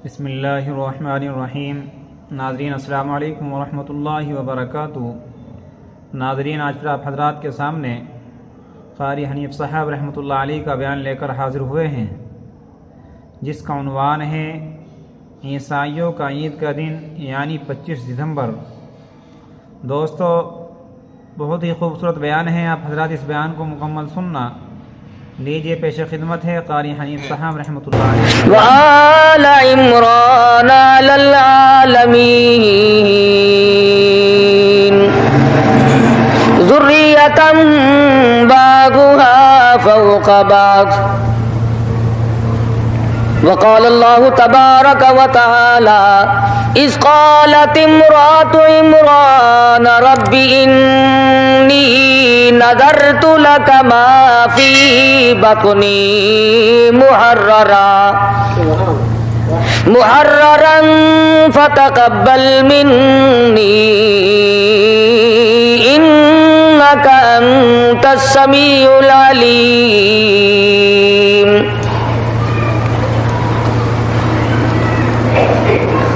بسم اللہ الرحمن الرحیم۔ ناظرین السلام علیکم ورحمۃ اللہ وبرکاتہ۔ ناظرین، آج پھر آپ حضرات کے سامنے قاری حنیف صاحب رحمۃ اللہ علیہ کا بیان لے کر حاضر ہوئے ہیں، جس کا عنوان ہے عیسائیوں کا عید کا دن یعنی 25 دسمبر۔ دوستو، بہت ہی خوبصورت بیان ہے، آپ حضرات اس بیان کو مکمل سننا۔ لیجیے پیش خدمت ہے قاری حنیف صاحب رحمۃ اللہ علیہ۔ وآل عمران علی العالمین ذریۃ بعضها فوق بعض، وقال اللہ تبارک وتعالی اذ قالت امرأة عمران رب انی نذرت لك ما في بطني محررا فتقبل مني إنك أنت السميع العليم۔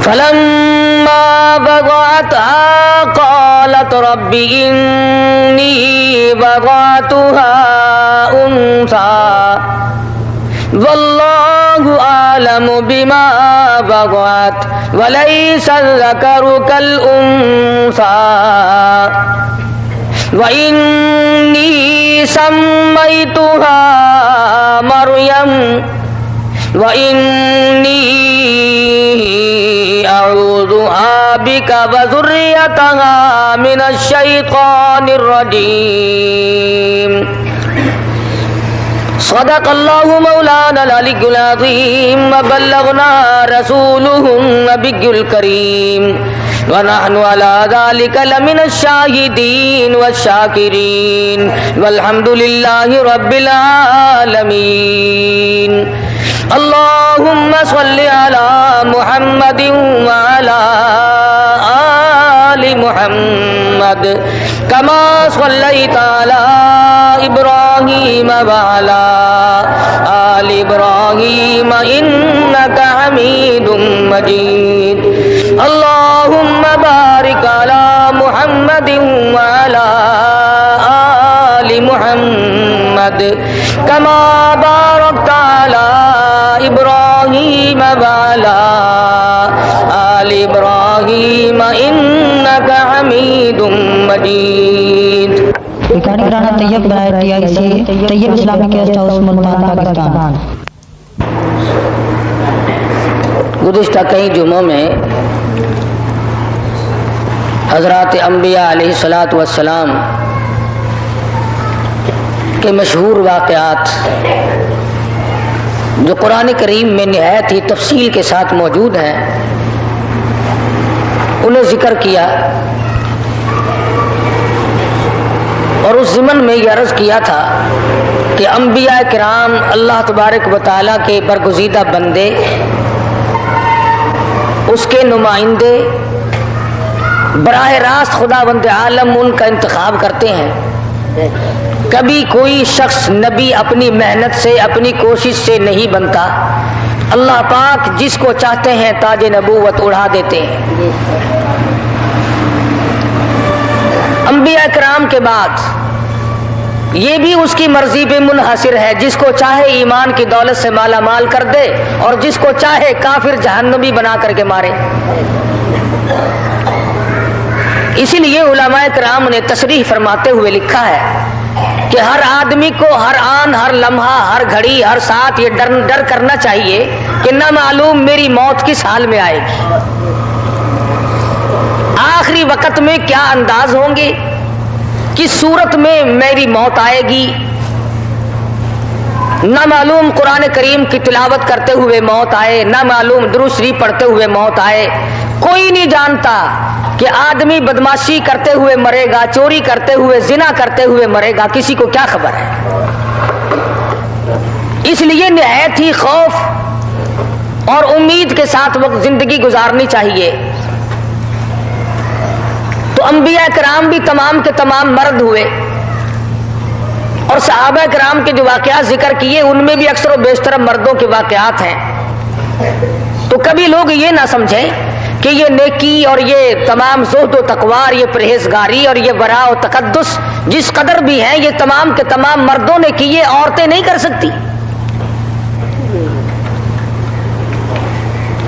فلما وضعتها قالت رب إني وضعتها أنثى والله أعلم بما وضعت وليس الذكر كالأنثى وإني سميتها مريم وإني أعوذها بك وذريتها من الشيطان الرجيم۔ صدق اللہ مولانا العلی العظیم وبلغنا رسولہ النبی الکریم ونحن على ذلك لمن الشاہدین والشاکرین والحمد للہ رب العالمین۔ اللہم صل علی محمد وعلی آل محمد کما صلیت علی ابراہیم وعلی آل ابراہیم انک حمید مجید۔ اللہم بارک علی محمد وعلی آل محمد کما بارکت علی ابراہیم وعلی آل ابراہیم انک حمید مجید۔ ریکارڈنگ کرانا طیب برائے TIC طیب اسلامی گیسٹ ہاؤس ملتان پاکستان۔ گزشتہ کئی جمعوں میں حضرات انبیاء علیہ الصلاۃ والسلام کے مشہور واقعات جو قرآن کریم میں نہایت ہی تفصیل کے ساتھ موجود ہیں انہیں ذکر کیا، اور اس ضمن میں یہ عرض کیا تھا کہ انبیاء کرام اللہ تبارک و تعالیٰ کے برگزیدہ بندے، اس کے نمائندے، براہ راست خداوند عالم ان کا انتخاب کرتے ہیں۔ کبھی کوئی شخص نبی اپنی محنت سے، اپنی کوشش سے نہیں بنتا، اللہ پاک جس کو چاہتے ہیں تاج نبوت اڑا دیتے ہیں۔ انبیاء کرام کے بعد یہ بھی اس کی مرضی پہ منحصر ہے، جس کو چاہے ایمان کی دولت سے مالا مال کر دے اور جس کو چاہے کافر جہنمی بنا کر کے مارے۔ اسی لیے علماء کرام نے تصریح فرماتے ہوئے لکھا ہے کہ ہر آدمی کو ہر آن، ہر لمحہ، ہر گھڑی، ہر ساتھ یہ ڈر کرنا چاہیے کہ نہ معلوم میری موت کس حال میں آئے گی، آخری وقت میں کیا انداز ہوں گے، کس صورت میں میری موت آئے گی، نہ معلوم قرآن کریم کی تلاوت کرتے ہوئے موت آئے، نہ معلوم درود شریف پڑھتے ہوئے موت آئے۔ کوئی نہیں جانتا کہ آدمی بدماشی کرتے ہوئے مرے گا، چوری کرتے ہوئے، زنا کرتے ہوئے مرے گا، کسی کو کیا خبر ہے۔ اس لیے نہایت ہی خوف اور امید کے ساتھ وقت زندگی گزارنی چاہیے۔ تو انبیاء کرام بھی تمام کے تمام مرد ہوئے، اور صحابہ کرام کے جو واقعات ذکر کیے ان میں بھی اکثر و بیشتر مردوں کے واقعات ہیں۔ تو کبھی لوگ یہ نہ سمجھیں کہ یہ نیکی اور یہ تمام زہد و تقوار، یہ پرہیزگاری اور یہ ورع و تقدس جس قدر بھی ہیں یہ تمام کے تمام مردوں نے کی، یہ عورتیں نہیں کر سکتی۔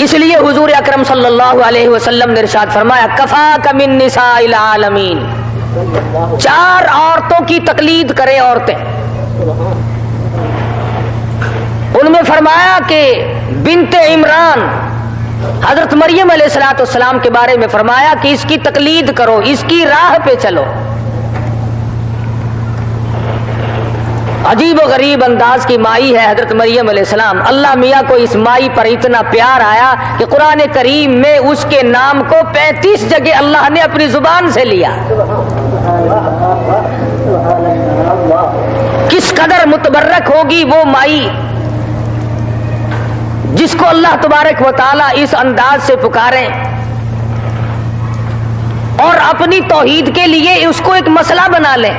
اس لیے حضور اکرم صلی اللہ علیہ وسلم نے ارشاد فرمایا کفاک من نساء العالمین، 4 عورتوں کی تقلید کرے عورتیں۔ ان میں فرمایا کہ بنت عمران حضرت مریم علیہ السلام کے بارے میں فرمایا کہ اس کی تقلید کرو، اس کی راہ پہ چلو۔ عجیب و غریب انداز کی مائی ہے حضرت مریم علیہ السلام۔ اللہ میاں کو اس مائی پر اتنا پیار آیا کہ قرآن کریم میں اس کے نام کو 35 جگہ اللہ نے اپنی زبان سے لیا۔ کس قدر متبرک ہوگی وہ مائی جس کو اللہ تبارک و تعالیٰ اس انداز سے پکاریں اور اپنی توحید کے لیے اس کو ایک مسئلہ بنا لیں۔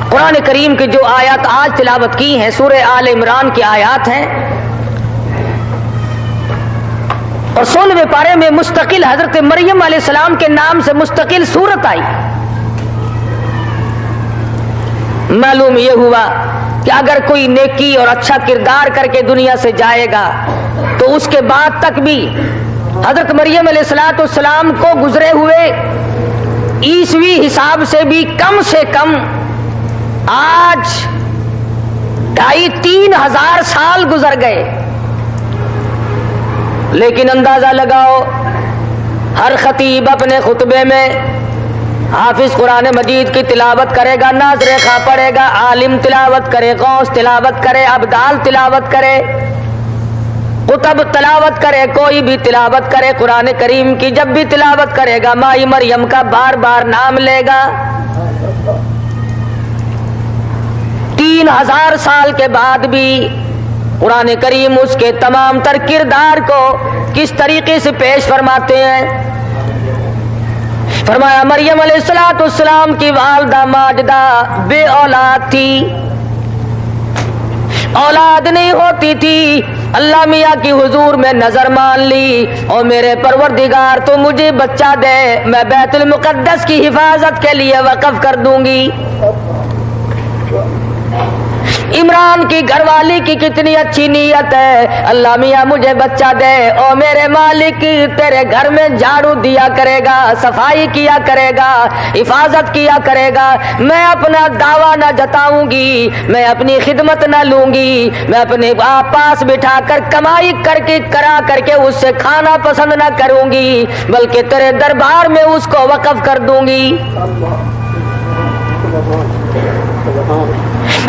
قرآن کریم کی جو آیات آج تلاوت کی ہیں سورہ آل عمران کی آیات ہیں، اور 16ویں پارے میں مستقل حضرت مریم علیہ السلام کے نام سے مستقل سورت آئی۔ معلوم یہ ہوا کہ اگر کوئی نیکی اور اچھا کردار کر کے دنیا سے جائے گا تو اس کے بعد تک بھی حضرت مریم علیہ السلام کو گزرے ہوئے عیسوی حساب سے بھی کم سے کم آج 2,500-3 ہزار سال گزر گئے، لیکن اندازہ لگاؤ ہر خطیب اپنے خطبے میں حافظ قرآن مجید کی تلاوت کرے گا، ناظر خواہ پڑھے گا، عالم تلاوت کرے، غوث تلاوت کرے، ابدال تلاوت کرے، قطب تلاوت کرے، کوئی بھی تلاوت کرے قرآن کریم کی، جب بھی تلاوت کرے گا مائی مریم کا بار بار نام لے گا۔ 3,000 سال کے بعد بھی قرآن کریم اس کے تمام تر کردار کو کس طریقے سے پیش فرماتے ہیں۔ فرمایا مریم علیہ السلام کی والدہ ماجدہ بے اولاد تھی، اولاد نہیں ہوتی تھی، اللہ میاں کی حضور میں نظر مان لی، اور میرے پروردگار تو مجھے بچہ دے، میں بیت المقدس کی حفاظت کے لیے وقف کر دوں گی۔ عمران کی گھر والی کی کتنی اچھی نیت ہے، اللہ میاں مجھے بچہ دے، اور میرے مالک تیرے گھر میں جھاڑو دیا کرے گا، صفائی کیا کرے گا، حفاظت کیا کرے گا، میں اپنا دعویٰ نہ جتاؤں گی، میں اپنی خدمت نہ لوں گی، میں اپنے پاس بٹھا کر کمائی کر کے اس سے کھانا پسند نہ کروں گی، بلکہ تیرے دربار میں اس کو وقف کر دوں گی۔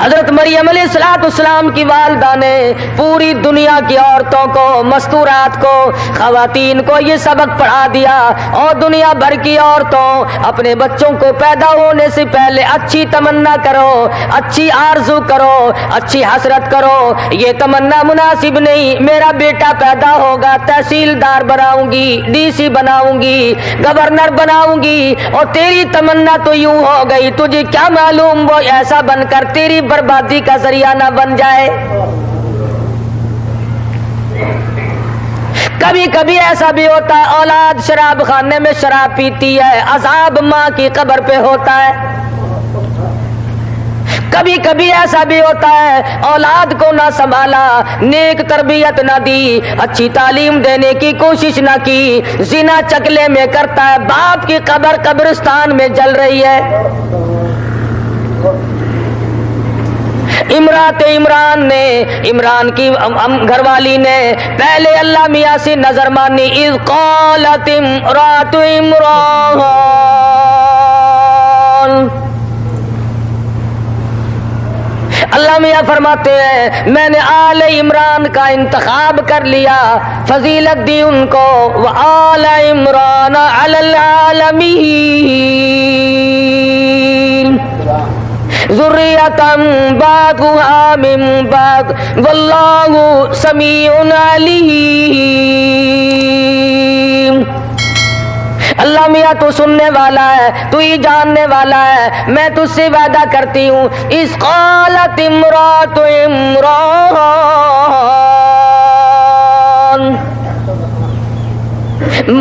حضرت مریم علیہ السلام کی والدہ نے پوری دنیا کی عورتوں کو، مستورات کو، خواتین کو یہ سبق پڑھا دیا، اور دنیا بھر کی عورتوں اپنے بچوں کو پیدا ہونے سے پہلے اچھی تمنا کرو، اچھی آرزو کرو، اچھی حسرت کرو، یہ تمنا مناسب نہیں میرا بیٹا پیدا ہوگا تحصیلدار بناؤں گی، ڈی سی بناؤں گی، گورنر بناؤں گی، اور تیری تمنا تو یوں ہو گئی، تجھے کیا معلوم وہ ایسا بن کر تیری بربادی کا ذریعہ نہ بن جائے۔ کبھی کبھی ایسا بھی ہوتا ہے اولاد شراب خانے میں شراب پیتی ہے، عذاب ماں کی قبر پہ ہوتا ہے۔ کبھی کبھی ایسا بھی ہوتا ہے اولاد کو نہ سنبھالا، نیک تربیت نہ دی، اچھی تعلیم دینے کی کوشش نہ کی، زنا چکلے میں کرتا ہے، باپ کی قبر قبرستان میں جل رہی ہے۔ امرات عمران نے، عمران کی گھر والی نے پہلے اللہ میاں سے نظر مانی، اذ قالت امرات عمران، اللہ میاں فرماتے ہیں میں نے آل عمران کا انتخاب کر لیا، فضیلت دی ان کو، وآل عمران علی العالمین ذریۃ بعضها من بعض واللہ سمیع علیم۔ اللہ میاں تو سننے والا ہے, تو ہی جاننے والا ہے, میں تجھ سے وعدہ کرتی ہوں. اذ قالت امرأۃ عمران,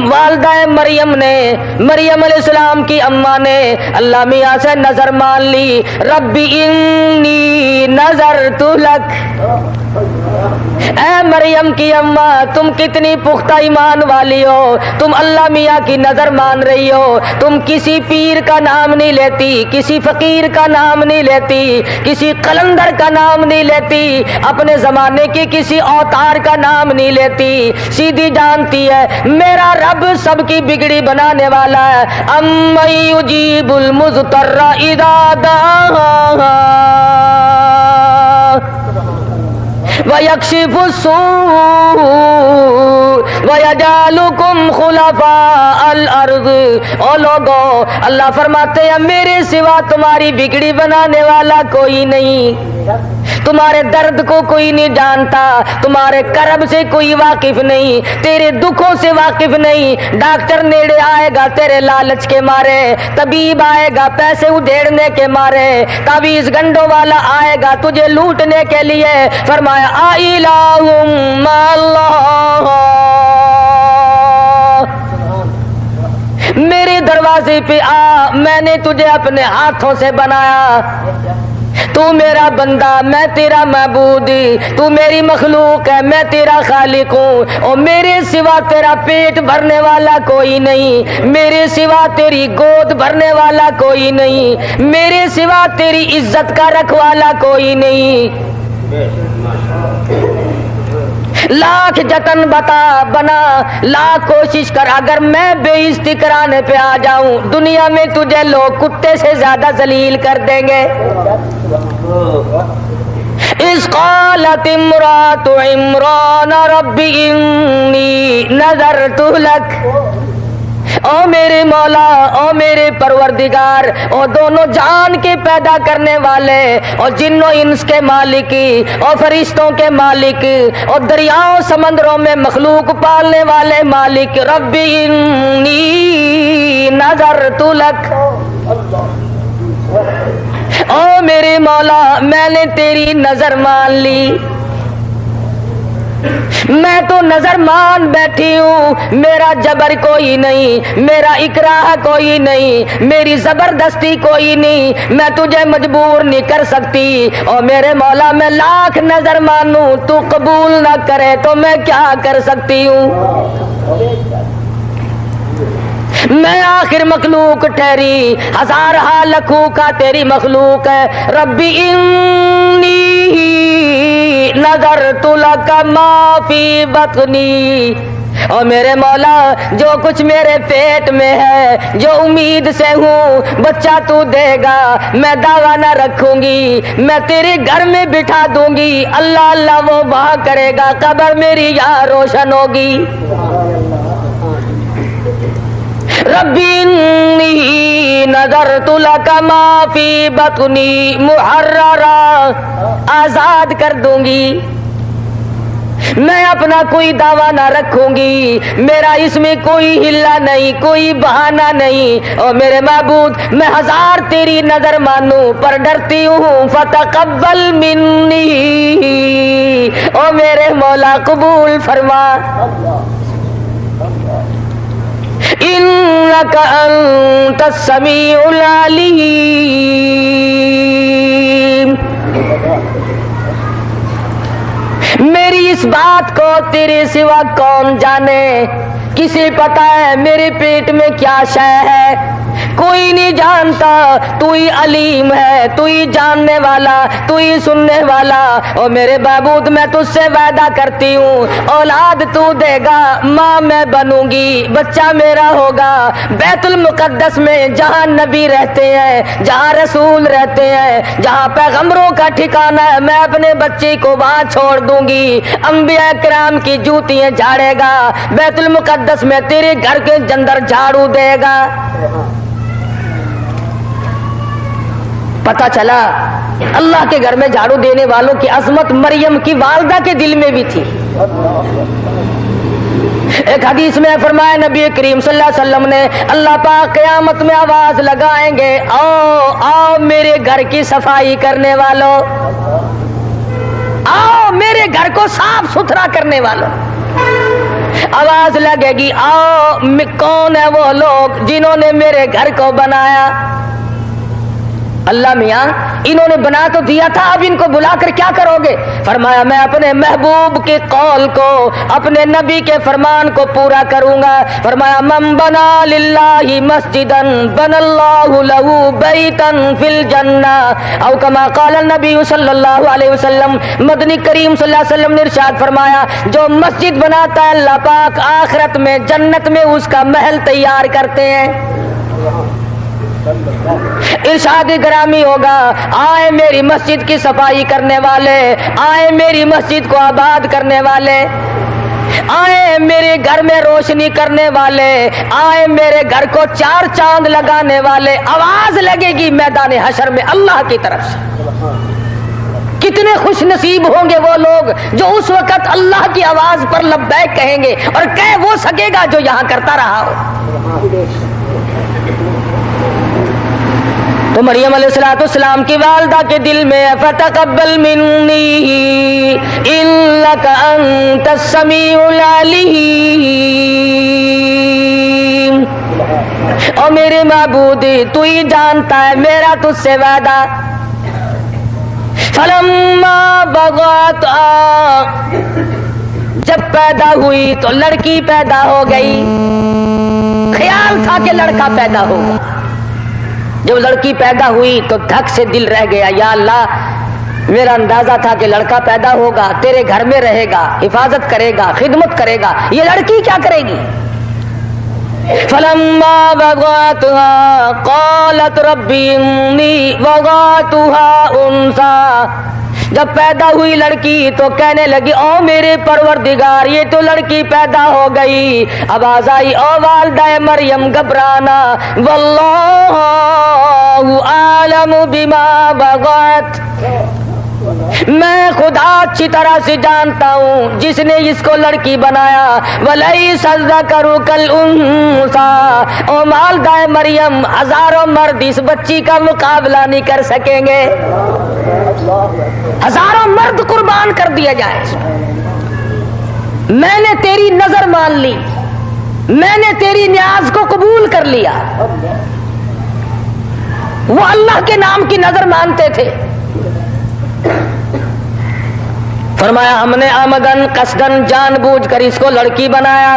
والدہ مریم نے, مریم علیہ السلام کی اماں نے اللہ میاں سے نظر مان لی. ربی انی نذرت لک, اے مریم کی اماں تم کتنی پختہ ایمان والی ہو, تم اللہ میاں کی نظر مان رہی ہو. تم کسی پیر کا نام نہیں لیتی, کسی فقیر کا نام نہیں لیتی, کسی قلندر کا نام نہیں لیتی, اپنے زمانے کی کسی اوتار کا نام نہیں لیتی. سیدھی جانتی ہے میرا رب سب کی بگڑی بنانے والا ہے. امن یجیب المضطر اذا دعاہ وَيَكْشِفُ السُّوءَ وَيَجْعَلُكُمْ خُلَفَاءَ الْأَرْضِ. او لوگو, اللہ فرماتے ہیں میرے سوا تمہاری بگڑی بنانے والا کوئی نہیں, تمہارے درد کو کوئی نہیں جانتا, تمہارے کرب سے کوئی واقف نہیں, تیرے دکھوں سے واقف نہیں. ڈاکٹر نیڑے آئے گا تیرے لالچ کے مارے, طبیب آئے گا پیسے اڈھیڑنے کے مارے, تعویذ گنڈوں والا آئے گا تجھے لوٹنے کے لیے. فرمایا آئلہم ما اللہ, میرے دروازے پہ آ, میں نے تجھے اپنے ہاتھوں سے بنایا. تو میرا بندہ, میں تیرا معبود, تو میری مخلوق ہے, میں تیرا خالق ہوں. اور میرے سوا تیرا پیٹ بھرنے والا کوئی نہیں, میرے سوا تیری گود بھرنے والا کوئی نہیں, میرے سوا تیری عزت کا رکھوالا کوئی نہیں. لاکھ جتن بنا, لاکھ کوشش کر, اگر میں بے عزتی کرانے پہ آ جاؤں دنیا میں تجھے لوگ کتے سے زیادہ ذلیل کر دیں گے. اذ قالت امرأۃ عمران رب انی نذرت لک. او میرے مولا, او میرے پروردگار, او دونوں جان کے پیدا کرنے والے, اور جن و انس کے مالک, اور فرشتوں کے مالک, اور دریاؤں سمندروں میں مخلوق پالنے والے مالک. رب انی نذرت لک, او میرے مولا میں نے تیری نظر مان لی, میں تو نظر مان بیٹھی ہوں. میرا جبر کوئی نہیں, میرا اکراہ کوئی نہیں, میری زبردستی کوئی نہیں, میں تجھے مجبور نہیں کر سکتی. اور میرے مولا میں لاکھ نظر مانوں تو قبول نہ کرے تو میں کیا کر سکتی ہوں. میں آخر مخلوق ٹھہری, ہزار لکھوں کا تیری مخلوق ہے. ربی انی نذرت لک ما فی بطنی, اور میرے مولا جو کچھ میرے پیٹ میں ہے, جو امید سے ہوں بچہ تو دے گا, میں دعویٰ نہ رکھوں گی, میں تیرے گھر میں بٹھا دوں گی. اللہ اللہ وہ وہاں کرے گا, قبر میری یہاں روشن ہوگی. ربی انی نذرت لک ما فی بطنی محررا, آزاد کر دوں گی, میں اپنا کوئی دعویٰ نہ رکھوں گی, میرا اس میں کوئی ہلا نہیں, کوئی بہانہ نہیں. اور میرے معبود میں ہزار تیری نظر مانوں پر ڈرتی ہوں, فتقبل منی, اور میرے مولا قبول فرما. انک انت السمیع العلیم. میری اس بات کو تیرے سوا کون جانے, کسے پتا ہے میرے پیٹ میں کیا شے ہے, کوئی نہیں جانتا. تو ہی علیم ہے, تو ہی جاننے والا, تو ہی سننے والا. اور میرے معبود میں تجھ سے وعدہ کرتی ہوں, اولاد تو دے گا, ماں میں بنوں گی, بچہ میرا ہوگا. بیت المقدس میں جہاں نبی رہتے ہیں, جہاں رسول رہتے ہیں, جہاں پیغمبروں کا ٹھکانہ ہے, میں اپنے بچے کو وہاں چھوڑ دوں گی. انبیاء کرام کی جوتیاں جھاڑے گا, بیت المقدس میں تیرے گھر کے اندر جھاڑو دے گا. پتہ چلا اللہ کے گھر میں جھاڑو دینے والوں کی عظمت مریم کی والدہ کے دل میں بھی تھی. ایک حدیث میں فرمایا نبی کریم صلی اللہ علیہ وسلم نے اللہ پاک قیامت میں آواز لگائیں گے آؤ آؤ میرے گھر کی صفائی کرنے والوں، آؤ میرے گھر کو صاف ستھرا کرنے والوں. آواز لگے گی آؤ کون ہے وہ لوگ جنہوں نے میرے گھر کو بنایا. اللہ میاں انہوں نے بنا تو دیا تھا، اب ان کو بلا کر کیا کرو گے؟ فرمایا میں اپنے محبوب کے قول کو، اپنے نبی کے فرمان کو پورا کروں گا. فرمایا من بنا للہ مسجدا بنى اللہ له بیتا فی الجنہ او کما قال النبی صلی اللہ علیہ وسلم. مدنی کریم صلی اللہ علیہ وسلم نے ارشاد فرمایا جو مسجد بناتا ہے اللہ پاک آخرت میں جنت میں اس کا محل تیار کرتے ہیں. ارشاد گرامی ہوگا آئے میری مسجد کی صفائی کرنے والے، آئے میری مسجد کو آباد کرنے والے، آئے میرے گھر میں روشنی کرنے والے، آئے میرے گھر کو چار چاند لگانے والے. آواز لگے گی میدان حشر میں اللہ کی طرف سے. کتنے خوش نصیب ہوں گے وہ لوگ جو اس وقت اللہ کی آواز پر لبیک کہیں گے، اور کہہ وہ سکے گا جو یہاں کرتا رہا ہو. تو مریم علیہ السلام کی والدہ کے دل میں فتقبل منی انک انت السمیع العلیم، اور میرے معبود تو ہی جانتا ہے میرا تجھ سے وعدہ. فلما بغت، جب پیدا ہوئی تو لڑکی پیدا ہو گئی. خیال تھا کہ لڑکا پیدا ہوگا. جب لڑکی پیدا ہوئی تو دھک سے دل رہ گیا، یا اللہ میرا اندازہ تھا کہ لڑکا پیدا ہوگا تیرے گھر میں رہے گا، حفاظت کرے گا، خدمت کرے گا، یہ لڑکی کیا کرے گی؟ فلما وضعتها قالت رب انی وضعتها انثى، جب پیدا ہوئی لڑکی تو کہنے لگی او میرے پروردگار یہ تو لڑکی پیدا ہو گئی. آواز آئی او والدہ مریم گھبرانا، واللہ اعلم بما وضعت، میں خدا اچھی طرح سے جانتا ہوں جس نے اس کو لڑکی بنایا. وَلَيْسَ الذَّكَرُ كَالْأُنثَىٰ، او والدہ مریم ہزاروں مرد اس بچی کا مقابلہ نہیں کر سکیں گے. ہزاروں مرد قربان کر دیا جائے، میں نے تیری نظر مان لی، میں نے تیری نیاز کو قبول کر لیا. وہ اللہ کے نام کی نظر مانتے تھے. فرمایا ہم نے آمدن قصدن جان بوجھ کر اس کو لڑکی بنایا،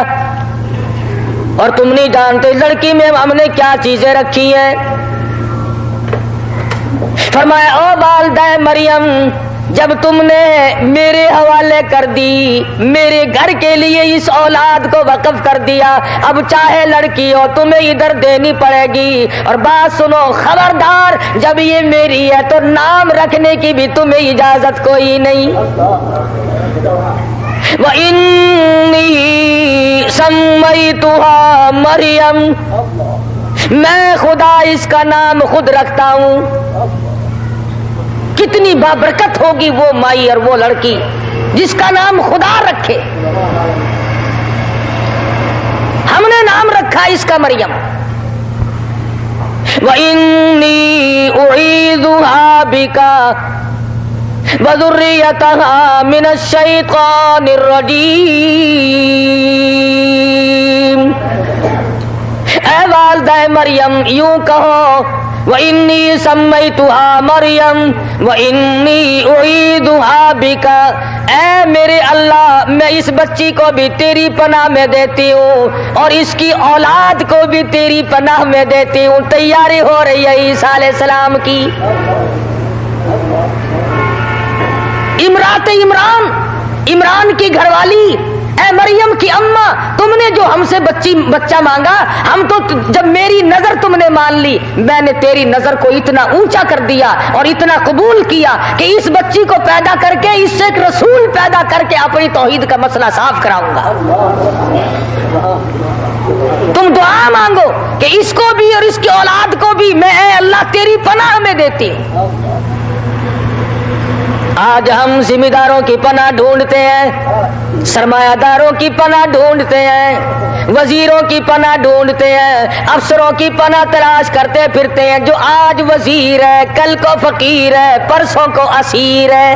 اور تم نہیں جانتے لڑکی میں ہم نے کیا چیزیں رکھی ہیں. فرمایا او والدہ مریم جب تم نے میرے حوالے کر دی، میرے گھر کے لیے اس اولاد کو وقف کر دیا، اب چاہے لڑکی ہو تمہیں ادھر دینی پڑے گی. اور بات سنو خبردار، جب یہ میری ہے تو نام رکھنے کی بھی تمہیں اجازت کوئی نہیں. وَإِنِّي سَمَّيْتُهَا مریم، میں خدا اس کا نام خود رکھتا ہوں. کتنی بابرکت ہوگی وہ مائی اور وہ لڑکی جس کا نام خدا رکھے. ہم نے نام رکھا اس کا مریم. وَإِنِّي أُعِيذُهَا بِكَ وَذُرِّيَّتَهَا مِنَ الشَّيْطَانِ الرَّجِيمِ. اے والدہ مریم یوں کہو وَإِنِّي سَمَّيْتُهَا مَرْيَمَ وَإِنِّي أُعِيذُهَا بِكَ، اے میرے اللہ میں اس بچی کو بھی تیری پناہ میں دیتی ہوں اور اس کی اولاد کو بھی تیری پناہ میں دیتی ہوں. تیاری ہو رہی ہے عیسیٰ علیہ السلام کی. امرات عمران کی گھر والی اے مریم کی اماں، تم نے جو ہم سے بچہ مانگا، ہم تو جب میری نظر تم نے مان لی، میں نے تیری نظر کو اتنا اونچا کر دیا اور اتنا قبول کیا کہ اس بچی کو پیدا کر کے اس سے ایک رسول پیدا کر کے اپنی توحید کا مسئلہ صاف کراؤں گا۔ تم دعا مانگو کہ اس کو بھی اور اس کی اولاد کو بھی میں اے اللہ تیری پناہ میں دیتی ہوں۔ آج ہم ذمہ داروں کی پناہ ڈھونڈتے ہیں، سرمایہ داروں کی پناہ ڈھونڈتے ہیں، وزیروں کی پناہ ڈھونڈتے ہیں، افسروں کی پناہ تلاش کرتے پھرتے ہیں۔ جو آج وزیر ہے کل کو فقیر ہے، پرسوں کو اسیر ہے،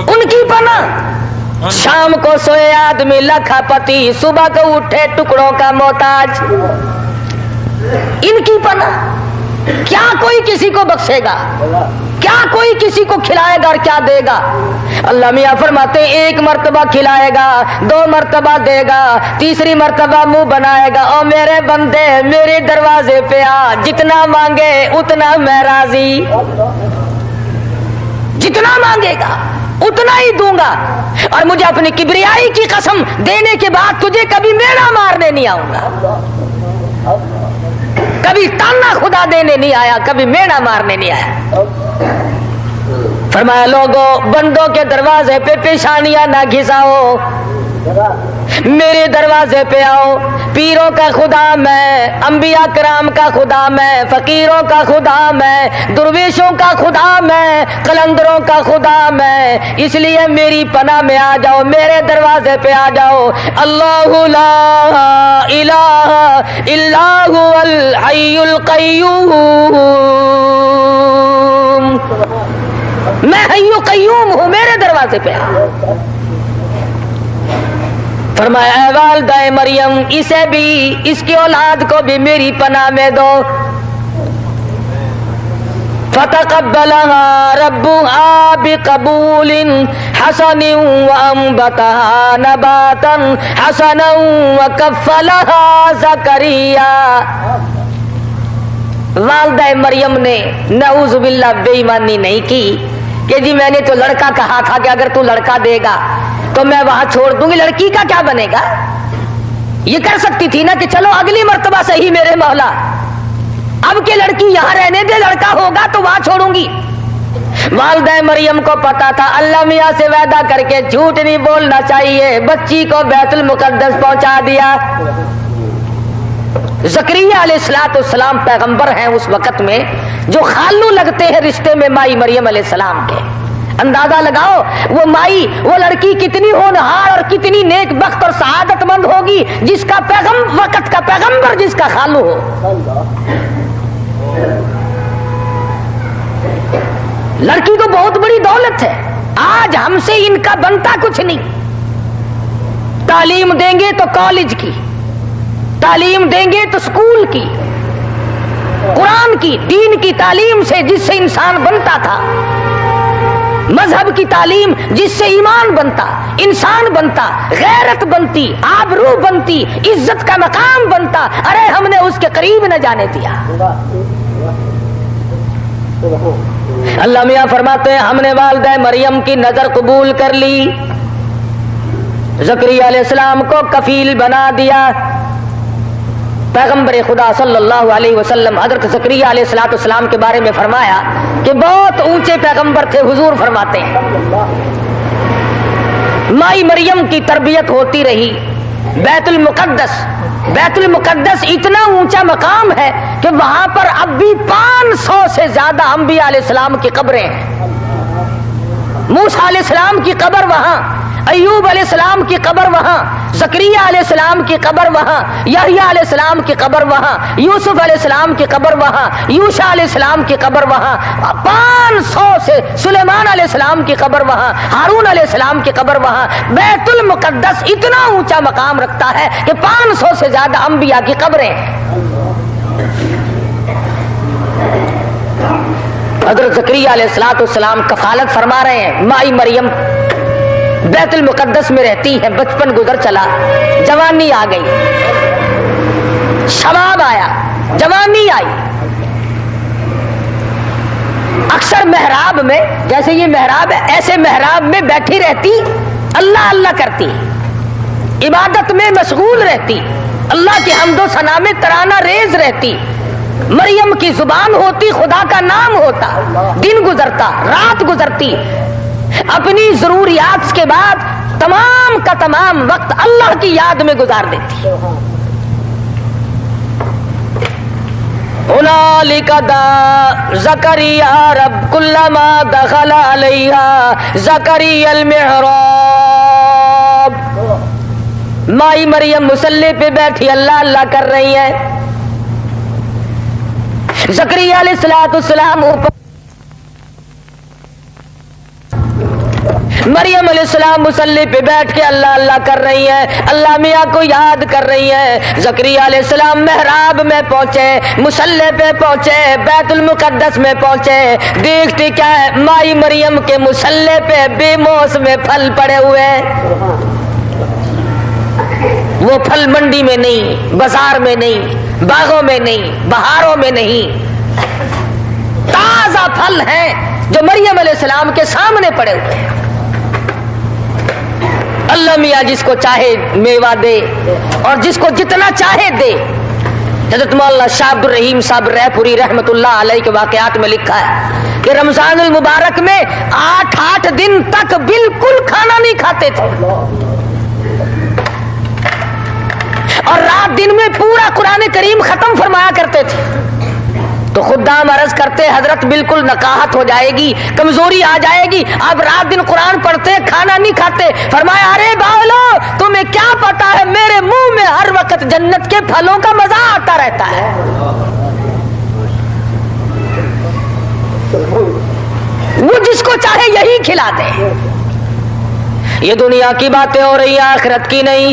ان کی پناہ۔ شام کو سوئے آدمی لکھا پتی، صبح کو اٹھے ٹکڑوں کا محتاج، ان کی پناہ۔ کیا کوئی کسی کو بخشے گا؟ کیا کوئی کسی کو کھلائے گا اور کیا دے گا؟ اللہ میاں فرماتے ہیں ایک مرتبہ کھلائے گا، دو مرتبہ دے گا، تیسری مرتبہ منہ بنائے گا، او میرے بندے میرے دروازے پہ آ، جتنا مانگے اتنا میں راضی، جتنا مانگے گا اتنا ہی دوں گا، اور مجھے اپنی کبریائی کی قسم دینے کے بعد تجھے کبھی میڑا مارنے نہیں آؤں گا، کبھی تانا خدا دینے نہیں آیا، کبھی میڑا مارنے نہیں آیا۔ فرمایا لوگوں بندوں کے دروازے پہ پیشانیاں نہ گھساؤ، میرے دروازے پہ آؤ۔ پیروں کا خدا میں، انبیاء کرام کا خدا میں، فقیروں کا خدا میں، درویشوں کا خدا میں، قلندروں کا خدا میں، اس لیے میری پناہ میں آ جاؤ، میرے دروازے پہ آ جاؤ۔ اللہ لا الہ الا هو الحی القیوم، میں حی قیوم ہوں، میرے دروازے پہ آ۔ فرمایا اے والدہ مریم اسے بھی، اس کی اولاد کو بھی میری پناہ میں دو۔ فتقبلها ربها بقبول حسن وانبتها نباتا حسنا وكفلها زكريا۔ والدہ مریم نے نعوذ باللہ بے ایمانی نہیں کی کہ جی میں نے تو لڑکا کہا تھا کہ اگر تو لڑکا دے گا تو میں وہاں چھوڑ دوں گی، لڑکی کا کیا بنے گا؟ یہ کر سکتی تھی نا کہ چلو اگلی مرتبہ صحیح میرے مولا، اب کہ لڑکی یہاں رہنے دے، لڑکا ہوگا تو وہاں چھوڑوں گی۔ والدہ مریم کو پتا تھا اللہ میاں سے وعدہ کر کے جھوٹ نہیں بولنا چاہیے، بچی کو بیت المقدس پہنچا دیا۔ زکریا علیہ السلام پیغمبر ہیں اس وقت میں، جو خالو لگتے ہیں رشتے میں مائی مریم علیہ السلام کے۔ اندازہ لگاؤ وہ مائی، وہ لڑکی کتنی ہونہار اور کتنی نیک بخت اور سعادت مند ہوگی جس کا وقت کا پیغمبر جس کا خالو ہو۔ لڑکی تو بہت بڑی دولت ہے، آج ہم سے ان کا بنتا کچھ نہیں۔ تعلیم دیں گے تو کالج کی، تعلیم دیں گے تو اسکول کی، قرآن کی، دین کی تعلیم سے جس سے انسان بنتا تھا، مذہب کی تعلیم جس سے ایمان بنتا، انسان بنتا، غیرت بنتی، آبرو بنتی، عزت کا مقام بنتا، ارے ہم نے اس کے قریب نہ جانے دیا۔ اللہ میاں فرماتے ہیں ہم نے والدہ مریم کی نظر قبول کر لی، زکریا علیہ السلام کو کفیل بنا دیا۔ پیغمبر خدا صلی اللہ علیہ وسلم حضرت زکریا علیہ السلام کے بارے میں فرمایا کہ بہت اونچے پیغمبر تھے۔ حضور فرماتے ہیں مائی مریم کی تربیت ہوتی رہی، بیت المقدس اتنا اونچا مقام ہے کہ وہاں پر اب بھی 500 سے زیادہ انبیاء علیہ السلام کی قبریں ہیں۔ موسیٰ علیہ السلام کی قبر وہاں، ایوب علیہ السلام کی قبر وہاں، زکریا علیہ السلام کی قبر وہاں، یحییٰ علیہ السلام کی قبر وہاں، یوسف علیہ السلام کی قبر وہاں، یوشع علیہ السلام کی قبر وہاں، 500 سے سلیمان علیہ السلام کی قبر وہاں، ہارون علیہ السلام کی قبر وہاں۔ بیت المقدس اتنا اونچا مقام رکھتا ہے کہ 500 سے زیادہ انبیاء کی قبریں۔ حضرت زکریا علیہ السلام کفالت فرما رہے ہیں، مائی مریم بیت المقدس میں رہتی ہے، بچپن گزر چلا، جوانی آ گئی، شباب آیا، جوانی آئی۔ اکثر محراب میں، جیسے یہ محراب ہے، ایسے محراب میں بیٹھی رہتی اللہ اللہ کرتی، عبادت میں مشغول رہتی، اللہ کی حمد و ثنا میں ترانہ ریز رہتی، مریم کی زبان ہوتی، خدا کا نام ہوتا، دن گزرتا، رات گزرتی، اپنی ضروریات کے بعد تمام کا تمام وقت اللہ کی یاد میں گزار دیتی۔ هنالک دا زکریا رب کلما دخل علیہا زکریا المحراب، مائی مریم مصلی پہ بیٹھی اللہ اللہ کر رہی ہے، زکریا علیہ السلام اوپر، مریم علیہ السلام مصلی پہ بیٹھ کے اللہ اللہ کر رہی ہے، اللہ میاں کو یاد کر رہی ہے۔ زکریا علیہ السلام محراب میں پہنچے، مصلی پہ پہنچے، بیت المقدس میں پہنچے، دیکھتی کیا ہے، مائی مریم کے مصلی پہ بے موسم پھل پڑے ہوئے ہیں۔ وہ پھل منڈی میں نہیں، بازار میں نہیں، باغوں میں نہیں، بہاروں میں نہیں، تازہ پھل ہیں جو مریم علیہ السلام کے سامنے پڑے ہوئے ہیں۔ اللہ میاں جس کو چاہے میوہ دے اور جس کو جتنا چاہے دے۔ حضرت مولانا شاہ عبد الرحیم صاحب رے پوری رحمت اللہ علیہ کے واقعات میں لکھا ہے کہ رمضان المبارک میں 8 دن تک بالکل کھانا نہیں کھاتے تھے، اور رات دن میں پورا قرآن کریم ختم فرمایا کرتے تھے۔ تو خدام عرض کرتے حضرت بالکل نقاہت ہو جائے گی، کمزوری آ جائے گی، آپ رات دن قرآن پڑھتے کھانا نہیں کھاتے۔ فرمایا ارے باولو تمہیں کیا پتا ہے میرے منہ میں ہر وقت جنت کے پھلوں کا مزہ آتا رہتا ہے۔ وہ جس کو چاہے یہی کھلا دے۔ یہ دنیا کی باتیں ہو رہی ہیں، آخرت کی نہیں۔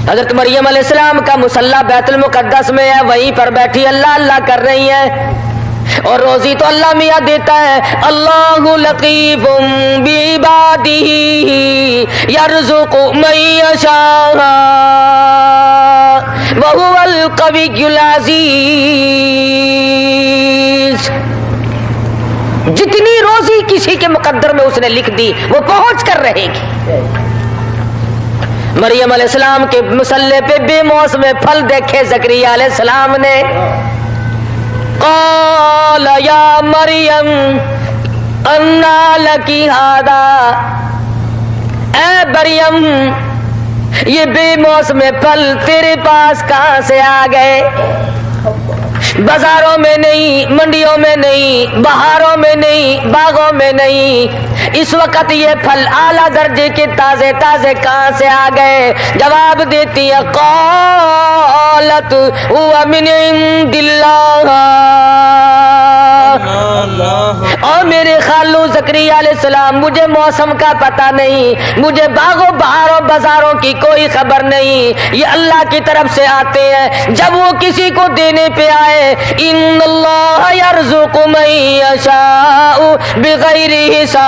حضرت مریم علیہ السلام کا مصلی بیت المقدس میں ہے، وہیں پر بیٹھی اللہ اللہ کر رہی ہے، اور روزی تو اللہ میاں دیتا ہے۔ اللہ لطیف بعبادہ یرزق من یشاء وہو القوی العزیز۔ جتنی روزی کسی کے مقدر میں اس نے لکھ دی وہ پہنچ کر رہے گی۔ مریم علیہ السلام کے مصلی پہ بے موسم پھل دیکھے زکریا علیہ السلام نے۔ قال یا مریم انا لکی ھذا، اے مریم یہ بے موسم پھل تیرے پاس کہاں سے آ گئے؟ بازاروں میں نہیں، منڈیوں میں نہیں، بہاروں میں نہیں، باغوں میں نہیں، اس وقت یہ پھل اعلیٰ درجے کے تازے تازے کہاں سے آ گئے؟ جواب دیتی ہے قالت هو من عند اللہ، اور میرے خالو زکریا علیہ السلام مجھے موسم کا پتہ نہیں، مجھے باغوں بہاروں بازاروں کی کوئی خبر نہیں، یہ اللہ کی طرف سے آتے ہیں، جب وہ کسی کو دینے پہ آئے ان اللہ یرزق من یشاء بغیر حساب،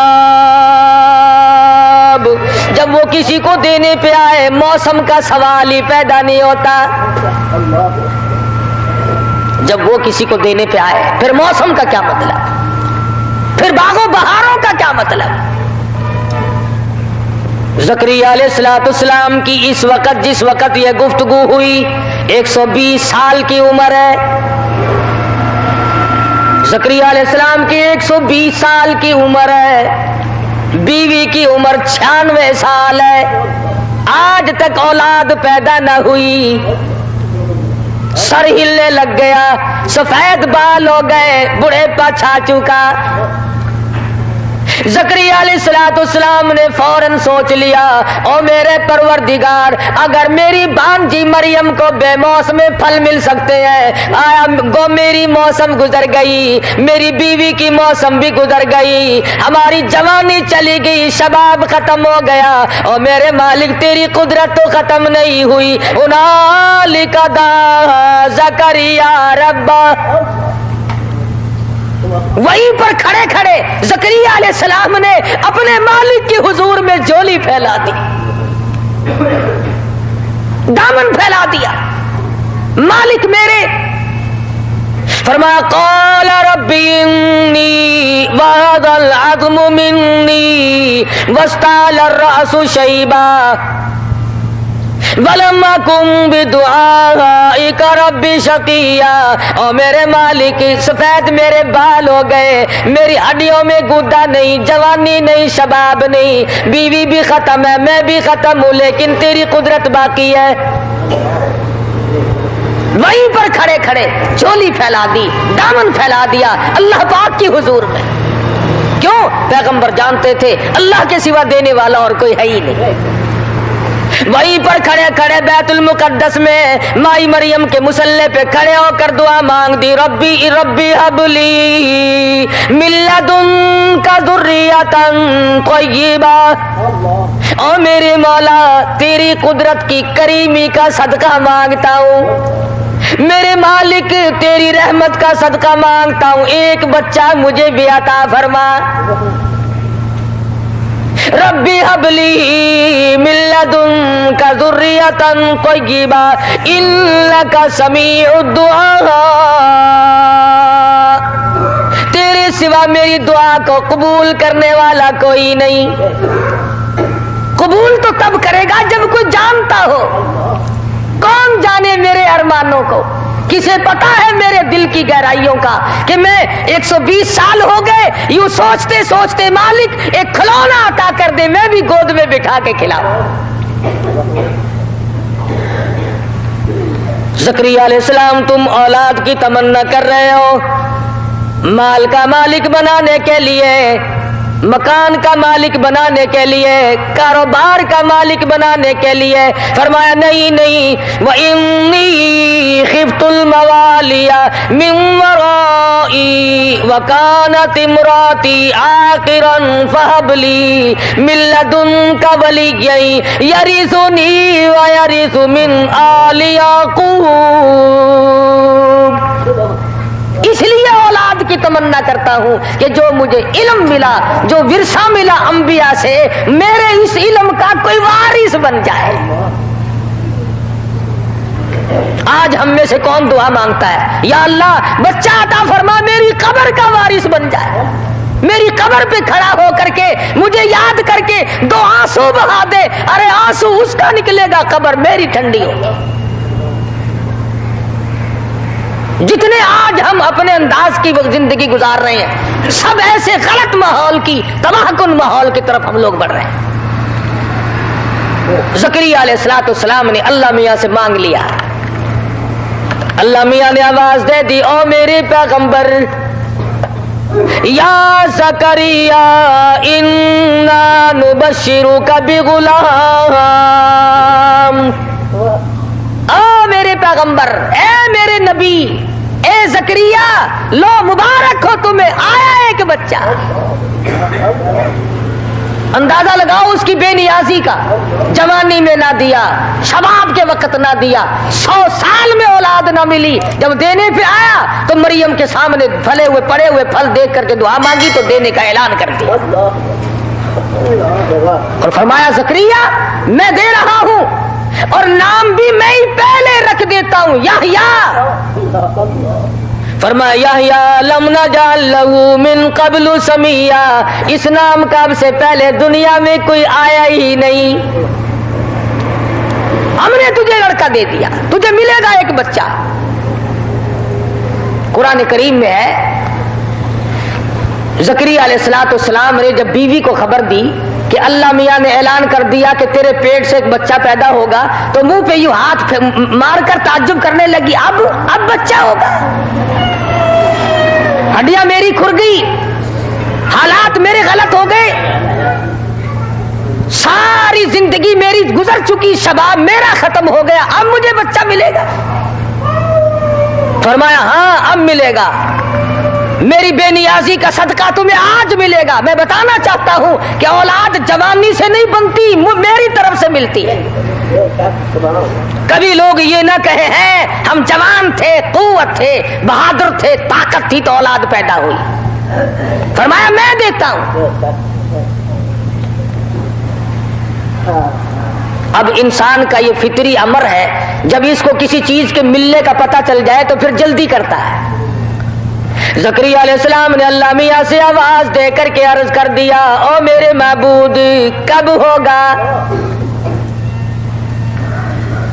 جب وہ کسی کو دینے پہ آئے موسم کا سوال ہی پیدا نہیں ہوتا۔ جب وہ کسی کو دینے پہ آئے پھر موسم کا کیا مطلب، پھر باغوں بہاروں کا کیا مطلب؟ زکریا علیہ السلام کی اس وقت جس وقت یہ گفتگو ہوئی 120 سال کی عمر ہے۔ زکریا علیہ السلام کی 120 سال کی عمر ہے، بیوی کی عمر 96 سال ہے، آج تک اولاد پیدا نہ ہوئی، سر ہلنے لگ گیا، سفید بال ہو گئے، بڑھے پا چھا چکا۔ زکریا علیہ السلام نے فوراً سوچ لیا او میرے پروردگار اگر میری بانجی مریم کو بے موسم پھل مل سکتے ہیں، آیا گو میری موسم گزر گئی، میری بیوی کی موسم بھی گزر گئی، ہماری جوانی چلی گئی، شباب ختم ہو گیا، اور میرے مالک تیری قدرت تو ختم نہیں ہوئی۔ ہنالک دعا زکریا ربہ، وہیں پر کھڑے کھڑے زکریا علیہ السلام نے اپنے مالک کے حضور میں جھولی پھیلا دی، دامن پھیلا دیا، مالک میرے فرمایا قال ربی انی وهن العظم منی واستعل الرأس شیبا ولم اکن بدعائک رب شقیا، اور میرے مالک سفید میرے بال ہو گئے، میری ہڈیوں میں گودا نہیں، جوانی نہیں، شباب نہیں، بیوی بھی ختم ہے، میں بھی ختم ہوں، لیکن تیری قدرت باقی ہے۔ وہیں پر کھڑے کھڑے جھولی پھیلا دی، دامن پھیلا دیا اللہ پاک کی حضور میں۔ کیوں؟ پیغمبر جانتے تھے اللہ کے سوا دینے والا اور کوئی ہے ہی نہیں۔ وہیں پر کھڑے کھڑے بیت المقدس میں مائی مریم کے مصلی پہ کھڑے ہو کر دعا مانگ دی، ربی ربی حب لی من لدنک ذریۃ طیبہ، او میرے مولا تیری قدرت کی کریمی کا صدقہ مانگتا ہوں، میرے مالک تیری رحمت کا صدقہ مانگتا ہوں، ایک بچہ مجھے بھی عطا فرما۔ ربی حب لی من لدنک ذریۃ طیبہ انک سمیع الدعاء، تیرے سوا میری دعا کو قبول کرنے والا کوئی نہیں۔ قبول تو تب کرے گا جب کوئی جانتا ہو۔ کون جانے میرے ارمانوں کو؟ کسے پتا ہے میرے دل کی گہرائیوں کا کہ میں 120 سال ہو گئے یوں سوچتے سوچتے مالک ایک کھلونا عطا کر دے، میں بھی گود میں بٹھا کے کھلاؤں۔ زکریا علیہ السلام تم اولاد کی تمنا کر رہے ہو، مال کا مالک بنانے کے لیے، مکان کا مالک بنانے کے لیے، کاروبار کا مالک بنانے کے لیے، فرمایا نہیں نہیں، وَإِنِّي خِفْتُ الْمَوَالِيَ مِنْ وَرَائِي وَكَانَتِ امْرَأَتِي عَاقِرًا فَهَبْ لِي مِن لَّدُنكَ وَلِيًّا يَرِثُنِي وَيَرِثُ مِنْ آلِ يَعْقُوبَ۔ اس لیے اولاد کی تمنا کرتا ہوں کہ جو مجھے علم ملا، جو ورثہ ملا انبیاء سے، میرے اس علم کا کوئی وارث بن جائے۔ آج ہم میں سے کون دعا مانگتا ہے یا اللہ بچہ عطا فرما، میری قبر کا وارث بن جائے، میری قبر پہ کھڑا ہو کر کے مجھے یاد کر کے 2 آنسو بہا دے، ارے آنسو اس کا نکلے گا، قبر میری ٹھنڈی ہوگی۔ جتنے آج ہم اپنے انداز کی زندگی گزار رہے ہیں، سب ایسے غلط ماحول کی، تباہ کن ماحول کی طرف ہم لوگ بڑھ رہے ہیں۔ زکریا علیہ السلام نے اللہ میاں سے مانگ لیا، اللہ میاں نے آواز دے دی، او میرے پیغمبر، یا زکریا انا نبشرک بغلام، او میرے پیغمبر، اے میرے نبی، اے زکریا، لو مبارک ہو تمہیں، آیا ایک بچہ۔ اندازہ لگاؤ اس کی بے نیازی کا، جوانی میں نہ دیا، شباب کے وقت نہ دیا، 100 سال میں اولاد نہ ملی، جب دینے پہ آیا تو مریم کے سامنے پھلے ہوئے پڑے ہوئے پھل دیکھ کر کے دعا مانگی تو دینے کا اعلان کر دیا، اور فرمایا زکریا میں دے رہا ہوں، اور نام بھی میں ہی پہلے رکھ دیتا ہوں، یحییٰ۔ فرمایا یحییٰ لم نجعل لہ من قبل سمیہ، اس نام کا اب سے پہلے دنیا میں کوئی آیا ہی نہیں، ہم نے تجھے لڑکا دے دیا، تجھے ملے گا ایک بچہ۔ قرآن کریم میں ہے زکریا علیہ السلام نے جب بیوی کو خبر دی کہ اللہ میاں نے اعلان کر دیا کہ تیرے پیٹ سے ایک بچہ پیدا ہوگا، تو منہ پہ یوں ہاتھ مار کر تعجب کرنے لگی، اب بچہ ہوگا، ہڈیاں میری کھر گئی، حالات میرے غلط ہو گئے، ساری زندگی میری گزر چکی، شباب میرا ختم ہو گیا، اب مجھے بچہ ملے گا؟ فرمایا ہاں اب ملے گا، میری بے نیازی کا صدقہ تمہیں آج ملے گا۔ میں بتانا چاہتا ہوں کہ اولاد جوانی سے نہیں بنتی، میری طرف سے ملتی ہے۔ کبھی لوگ یہ نہ کہے ہیں ہم جوان تھے، قوت تھے، بہادر تھے، طاقت تھی تو اولاد پیدا ہوئی، فرمایا میں دیتا ہوں۔ اب انسان کا یہ فطری امر ہے، جب اس کو کسی چیز کے ملنے کا پتہ چل جائے تو پھر جلدی کرتا ہے، زکریا علیہ السلام نے اللہ میاں سے آواز دے کر کے عرض کر دیا، او میرے معبود کب ہوگا،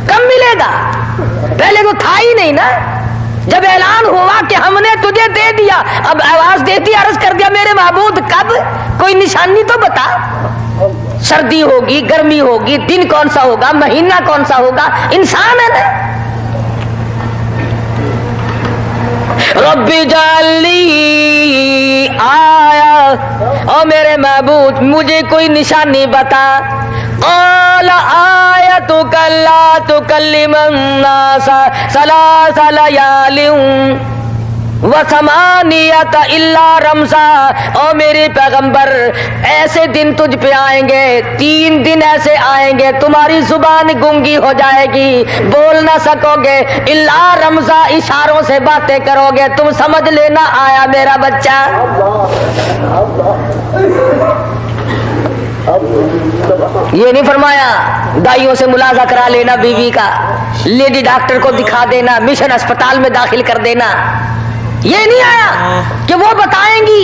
کب ملے گا؟ پہلے تو تھا ہی نہیں نا، جب اعلان ہوا کہ ہم نے تجھے دے دیا، اب آواز دیتی عرض کر دیا میرے معبود کب، کوئی نشانی تو بتا، سردی ہوگی، گرمی ہوگی، دن کون سا ہوگا، مہینہ کون سا ہوگا، انسان ہے نا۔ رب اجعل لی آیا، او میرے معبود مجھے کوئی نشانی بتا۔ قال آیتک لا تکلم الناس ثلاث لیال وثمانیۃ الا رمزا، او میرے پیغمبر ایسے دن تجھ پہ آئیں گے، 3 دن ایسے آئیں گے تمہاری زبان گنگی ہو جائے گی، بول نہ سکو گے، الا رمزا اشاروں سے باتیں کرو گے، تم سمجھ لینا آیا میرا بچہ۔ یہ نہیں فرمایا دائیوں سے ملاحظہ کرا لینا بیوی کا، لیڈی ڈاکٹر کو دکھا دینا، مشن اسپتال میں داخل کر دینا، یہ نہیں آیا کہ وہ بتائیں گی،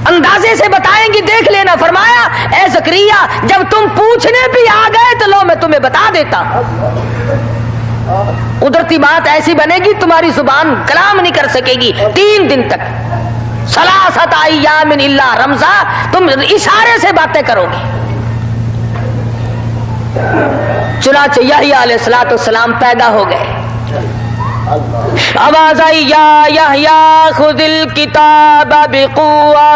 اندازے سے بتائیں گی، دیکھ لینا۔ فرمایا اے زکریا جب تم پوچھنے بھی آ گئے تو لو میں تمہیں بتا دیتا، قدرتی بات ایسی بنے گی تمہاری زبان کلام نہیں کر سکے گی 3 دن تک، ثلاثۃ ایام الا رمزا، تم اشارے سے باتیں کرو گے۔ چنانچہ یحییٰ علیہ السلام پیدا ہو گئے، آواز آئی یا یحییٰ خذ الکتاب بقوہ،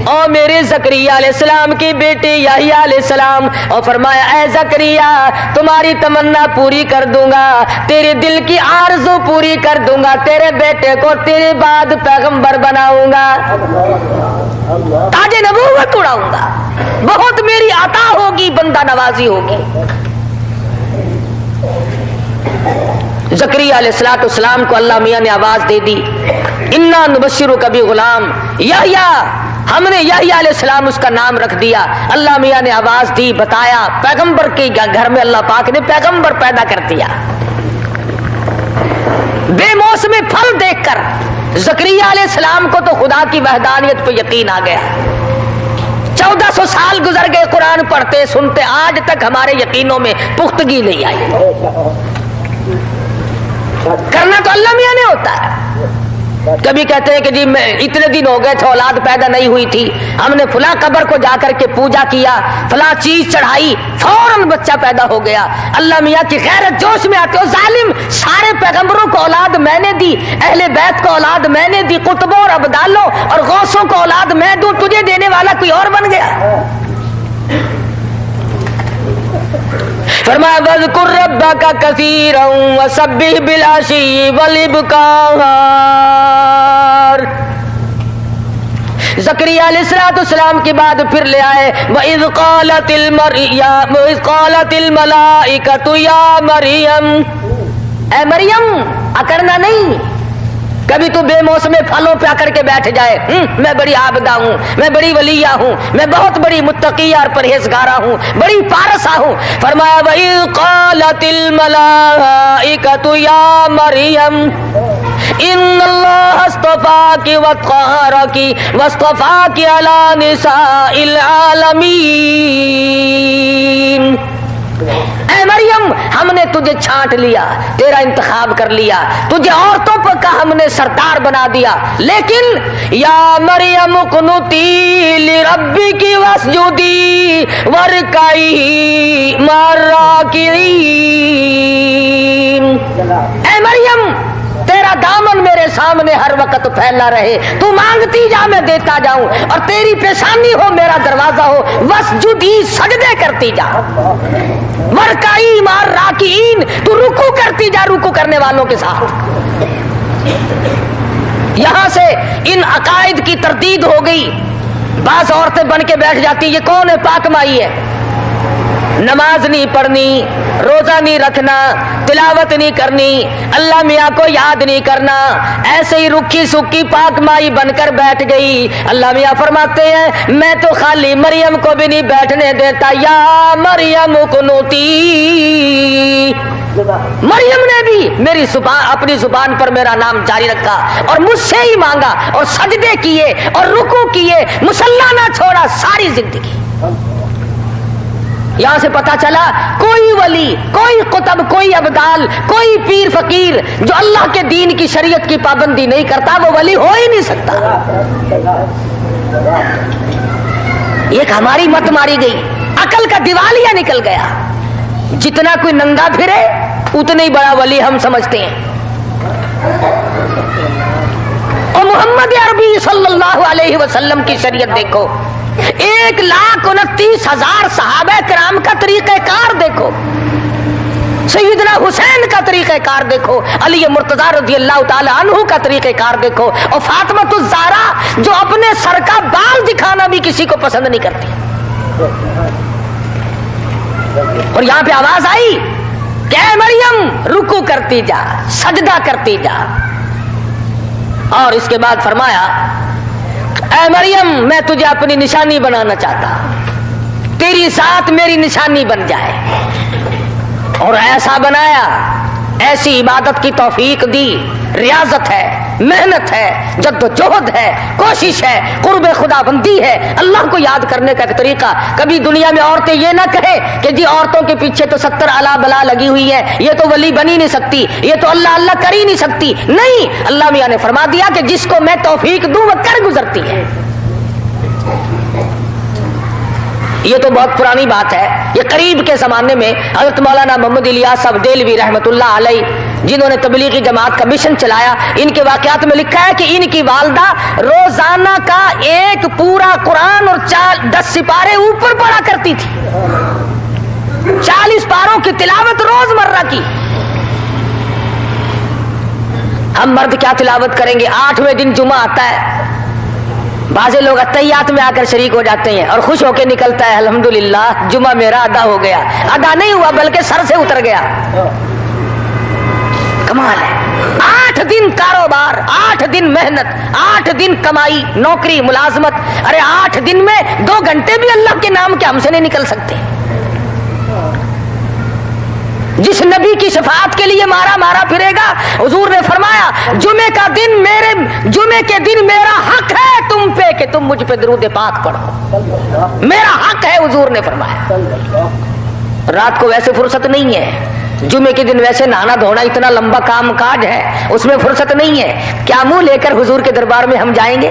او میرے زکریا علیہ السلام کی بیٹی یحییٰ علیہ السلام، اور فرمایا اے زکریا تمہاری تمنا پوری کر دوں گا، تیرے دل کی آرزو پوری کر دوں گا، تیرے بیٹے کو تیرے بعد پیغمبر بناؤں گا، تاج نبوت اڑاؤں گا، بہت میری عطا ہوگی، بندہ نوازی ہوگی۔ زکریا علیہ السلام کو اللہ میاں نے آواز دے دی، انا نبشرک بغلام یحییٰ، ہم نے یحییٰ علیہ السلام اس کا نام رکھ دیا۔ اللہ میاں نے آواز دی، بتایا، پیغمبر کے گھر میں اللہ پاک نے پیغمبر پیدا کر دیا۔ بے موسم پھل دیکھ کر زکریا علیہ السلام کو تو خدا کی وحدانیت پہ یقین آ گیا۔ 1400 سال گزر گئے قرآن پڑھتے سنتے، آج تک ہمارے یقینوں میں پختگی نہیں آئی۔ کرنا تو اللہ میاں نے ہوتا ہے۔ کبھی کہتے ہیں کہ جی اتنے دن ہو گئے تھے اولاد پیدا نہیں ہوئی تھی، ہم نے فلاں قبر کو جا کر کے پوجا کیا، فلاں چیز چڑھائی، فوراً بچہ پیدا ہو گیا۔ اللہ میاں کی غیرت جوش میں آتے ہو، ظالم، سارے پیغمبروں کو اولاد میں نے دی، اہل بیت کو اولاد میں نے دی، قطبوں اور ابدالوں اور غوثوں کو اولاد میں دوں، تجھے دینے والا کوئی اور بن گیا۔ فرمایا وَاذْكُرْ رَبَّكَ كَثِيرًا وَسَبِّحْ بِالْعَشِيِّ وَالْإِبْكَارِ۔ زکریا علیہ السلام کی بات پھر لے آئے، وَإِذْ قَالَتِ الْمَلَائِكَةُ يَا مَرْيَمُ، اے مریم اکڑنا نہیں، کبھی تو بے موسم پھلوں پہ آ کر کے بیٹھ جائے، میں بڑی عابدہ ہوں، میں بڑی ولیہ ہوں، میں بہت بڑی متقیہ اور پرہیزگارہ ہوں، بڑی پارسا ہوں۔ فرمایا وَإِذْ قَالَتِ الْمَلَائِكَةُ يَا مَرْيَمُ إِنَّ اللَّهَ اصْطَفَاكِ وَطَهَّرَكِ وَاصْطَفَاكِ عَلَى نِسَاءِ الْعَالَمِينَ۔ اے مریم ہم نے تجھے چھانٹ لیا، تیرا انتخاب کر لیا، تجھے عورتوں پر کا ہم نے سردار بنا دیا، لیکن یا مریم اقنتی لربک واسجدی وارکعی مع الراکعین۔ اے مریم تیرا دامن میرے سامنے ہر وقت پھیلا رہے، تو مانگتی جا میں دیتا جاؤں، اور تیری پیشانی ہو میرا دروازہ ہو، واسجدی سجدے کرتی جا، وارکعی مع الراکعین تو رکوع کرتی جا رکوع کرنے والوں کے ساتھ۔ یہاں سے ان عقائد کی تردید ہو گئی، بعض عورتیں بن کے بیٹھ جاتی، یہ کون ہے؟ پاک مائی ہے، نماز نہیں پڑھنی، روزہ نہیں رکھنا، تلاوت نہیں کرنی، اللہ میاں کو یاد نہیں کرنا، ایسے ہی رکھی سکھی پاک مائی بن کر بیٹھ گئی۔ اللہ میاں فرماتے ہیں میں تو خالی مریم کو بھی نہیں بیٹھنے دیتا، یا مریم قنوتی مریم نے بھی میری زبان اپنی زبان پر میرا نام جاری رکھا اور مجھ سے ہی مانگا اور سجدے کیے اور رکوع کیے، مصلی نہ چھوڑا ساری زندگی۔ یہاں سے پتا چلا کوئی ولی، کوئی قطب، کوئی ابدال، کوئی پیر فقیر جو اللہ کے دین کی شریعت کی پابندی نہیں کرتا وہ ولی ہو ہی نہیں سکتا۔ ایک ہماری مت ماری گئی، عقل کا دیوالیہ نکل گیا، جتنا کوئی ننگا پھرے اتنا ہی بڑا ولی ہم سمجھتے ہیں۔ اور محمد عربی صلی اللہ علیہ وسلم کی شریعت دیکھو، 1,29,000 صحابہ کرام کا طریقہ کار دیکھو، سیدنا حسین کا طریقہ کار دیکھو، علی مرتضی رضی اللہ تعالی عنہ کا طریقہ کار دیکھو، اور فاطمہ الزہرا جو اپنے سر کا بال دکھانا بھی کسی کو پسند نہیں کرتی۔ اور یہاں پہ آواز آئی کہ اے مریم رکوع کرتی جا، سجدہ کرتی جا، اور اس کے بعد فرمایا اے مریم میں تجھے اپنی نشانی بنانا چاہتا، تیری ذات میری نشانی بن جائے، اور ایسا بنایا، ایسی عبادت کی توفیق دی۔ ریاضت ہے، محنت ہے، جد و جہد ہے، کوشش ہے، قرب خدا بندی ہے، اللہ کو یاد کرنے کا ایک طریقہ۔ کبھی دنیا میں عورتیں یہ نہ کہیں کہ جی عورتوں کے پیچھے تو 70 الا بلا لگی ہوئی ہے، یہ تو ولی بنی نہیں سکتی، یہ تو اللہ اللہ کر ہی نہیں سکتی۔ نہیں، اللہ میاں نے فرما دیا کہ جس کو میں توفیق دوں وہ کر گزرتی ہے۔ یہ تو بہت پرانی بات ہے، یہ قریب کے زمانے میں حضرت مولانا محمد الیاس صاحب دہلوی رحمۃ اللہ علیہ جنہوں نے تبلیغی جماعت کا مشن چلایا، ان کے واقعات میں لکھا ہے کہ ان کی والدہ روزانہ کا ایک پورا قرآن اور 10 سپارے اوپر پڑھا کرتی تھی، 40 پاروں کی تلاوت روز مرہ کی۔ ہم مرد کیا تلاوت کریں گے؟ 8ویں دن جمعہ آتا ہے، بعضے لوگ اتحیات میں آ کر شریک ہو جاتے ہیں اور خوش ہو کے نکلتا ہے الحمدللہ جمعہ میرا ادا ہو گیا۔ ادا نہیں ہوا بلکہ سر سے اتر گیا۔ کمال ہے، 8 دن کاروبار، 8 دن محنت، 8 دن کمائی، نوکری، ملازمت، ارے 8 دن میں 2 گھنٹے بھی اللہ کے نام کے ہم سے نہیں نکل سکتے۔ جس نبی کی شفاعت کے لیے مارا پھرے گا، حضور نے فرمایا جمعے کے دن میرا حق ہے تم پہ کہ تم مجھ پہ درود پاک پڑھو، میرا حق ہے، حضور نے فرمایا۔ رات کو ویسے فرصت نہیں ہے، جمعے کے دن ویسے نہانا دھونا اتنا لمبا کام کاج ہے، اس میں فرصت نہیں ہے، کیا منہ لے کر حضور کے دربار میں ہم جائیں گے؟